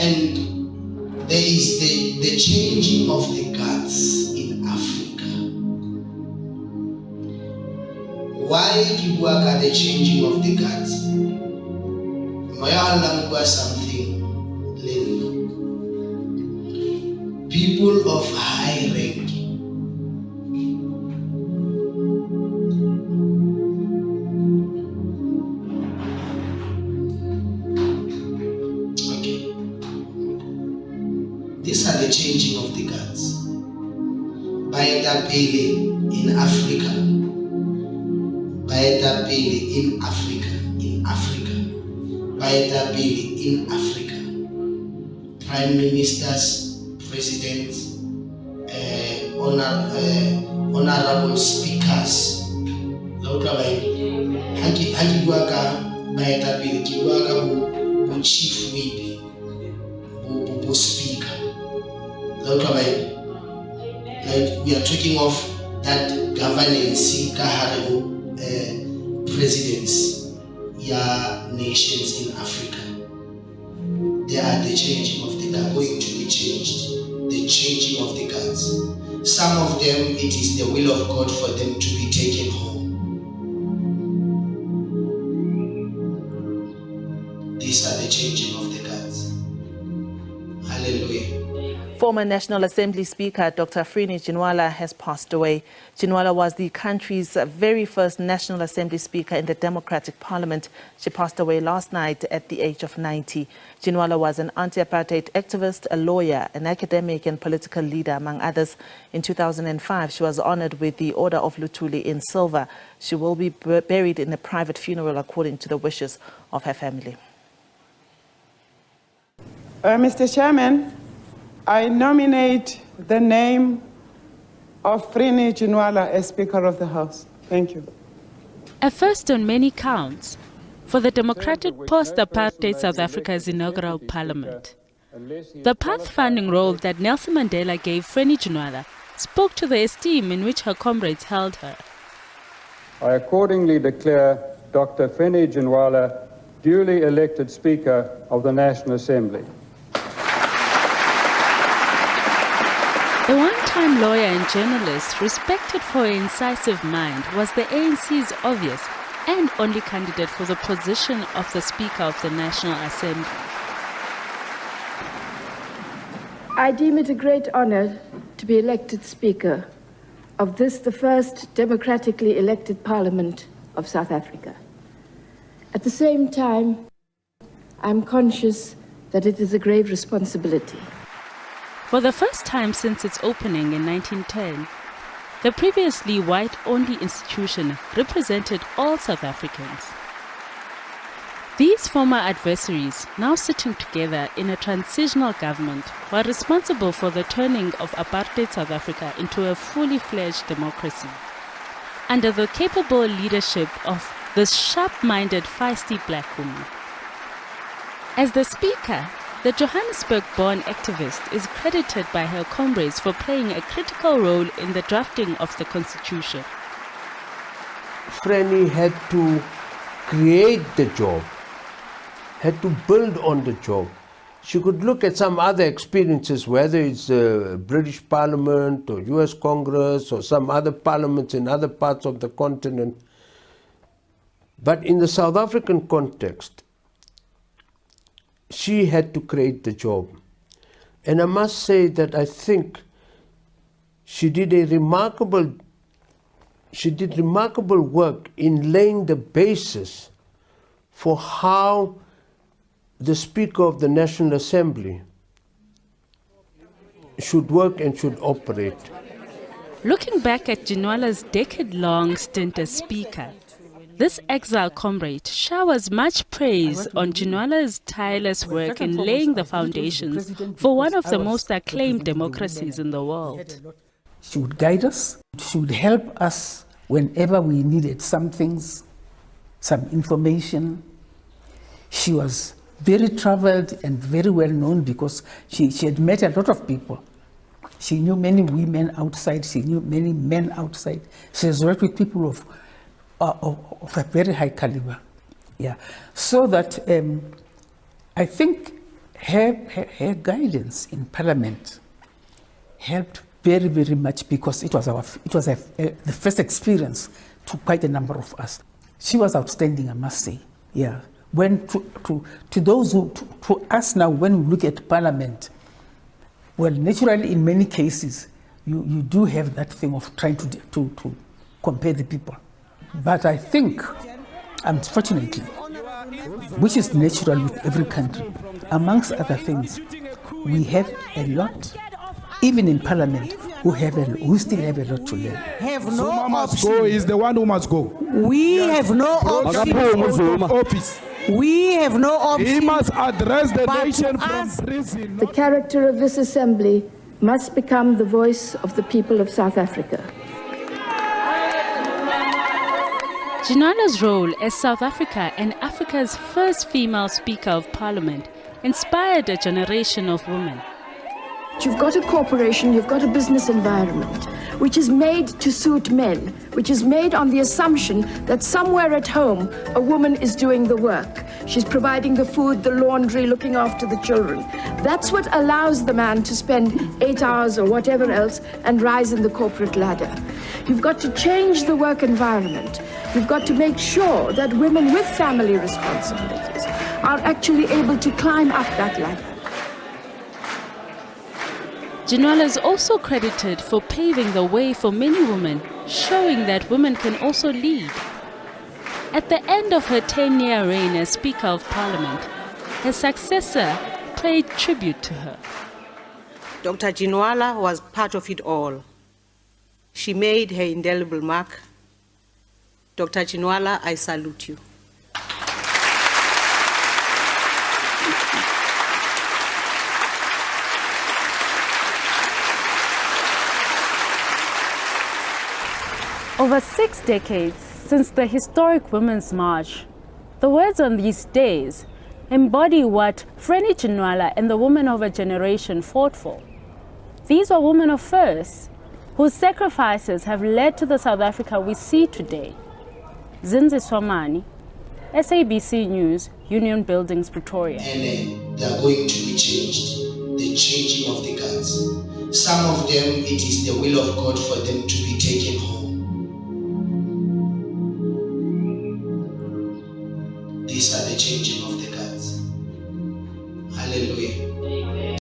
And there is the changing of the guards in Africa. Why people are the changing of the guards? Maya something little. People of high rank these are the changing of the guards. Baeta Pele in Africa. Baeta Pele in Africa. Baeta Pele in Africa. Prime ministers, presidents, honorable speakers. Lauta Haki Baeta Pele Kiwaka bu chief whip, bu speaker. Like we are talking of that governance presidents, nations in Africa. They are the changing of they are going to be changed. The changing of the guards. Some of them, it is the will of God for them to be taken home. These are the changing of the guards. Hallelujah. Former National Assembly Speaker Dr Frene Ginwala has passed away. Ginwala was the country's very first National Assembly Speaker in the Democratic Parliament. She passed away last night at the age of 90. Ginwala was an anti-apartheid activist, a lawyer, an academic and political leader, among others. In 2005, she was honored with the Order of Luthuli in silver. She will be buried in a private funeral according to the wishes of her family. Mr. Chairman, I nominate the name of Frene Ginwala as Speaker of the House. Thank you. A first on many counts for the democratic post-apartheid South Africa's inaugural parliament. The pathfinding role that Nelson Mandela gave Frene Ginwala spoke to the esteem in which her comrades held her. I accordingly declare Dr. Frene Ginwala duly elected Speaker of the National Assembly. The one-time lawyer and journalist respected for her incisive mind was the ANC's obvious and only candidate for the position of the Speaker of the National Assembly. I deem it a great honor to be elected Speaker of this, the first democratically elected Parliament of South Africa. At the same time, I'm conscious that it is a grave responsibility. For the first time since its opening in 1910, the previously white-only institution represented all South Africans. These former adversaries, now sitting together in a transitional government, were responsible for the turning of apartheid South Africa into a fully fledged democracy, under the capable leadership of this sharp-minded, feisty black woman. As the Speaker, the Johannesburg-born activist is credited by her comrades for playing a critical role in the drafting of the Constitution. Frene had to create the job, had to build on the job. She could look at some other experiences, whether it's the British Parliament or US Congress or some other parliaments in other parts of the continent. But in the South African context, she had to create the job. And I must say that I think she did remarkable work in laying the basis for how the Speaker of the National Assembly should work and should operate. Looking back at Ginwala's decade-long stint as Speaker, this exile comrade showers much praise on Ginwala's tireless work in laying the foundations for one of the most acclaimed democracies in the world. She would guide us, she would help us whenever we needed some things, some information. She was very traveled and very well known because she had met a lot of people. She knew many women outside, she knew many men outside. She has worked with people of a very high caliber. Yeah. So that I think her guidance in Parliament helped very, very much because it was the first experience to quite a number of us. She was outstanding, I must say. Yeah. When to those to us now, when we look at Parliament, well, naturally, in many cases, you do have that thing of trying to compare the people. But I think, unfortunately, which is natural with every country, amongst other things, we have a lot, even in Parliament, who still have a lot to learn. Have no Zuma must option. go is the one who must go. We have no option. Office. We have no option. He must address the But nation to from us- prison. The character of this assembly must become the voice of the people of South Africa. Ginwala's role as South Africa and Africa's first female Speaker of Parliament inspired a generation of women. You've got a corporation, you've got a business environment, which is made to suit men, which is made on the assumption that somewhere at home, a woman is doing the work. She's providing the food, the laundry, looking after the children. That's what allows the man to spend 8 hours or whatever else and rise in the corporate ladder. You've got to change the work environment. You've got to make sure that women with family responsibilities are actually able to climb up that ladder. Ginwala is also credited for paving the way for many women, showing that women can also lead. At the end of her 10-year reign as Speaker of Parliament, her successor paid tribute to her. Dr. Ginwala was part of it all. She made her indelible mark. Dr. Ginwala, I salute you. Over 6 decades since the historic Women's March, the words on these days embody what Frene Ginwala and the women of a generation fought for. These are women of first, whose sacrifices have led to the South Africa we see today. Zinzi Swamani, SABC News, Union Buildings, Pretoria. And they are going to be changed. The changing of the guards. Some of them, it is the will of God for them to be taken home.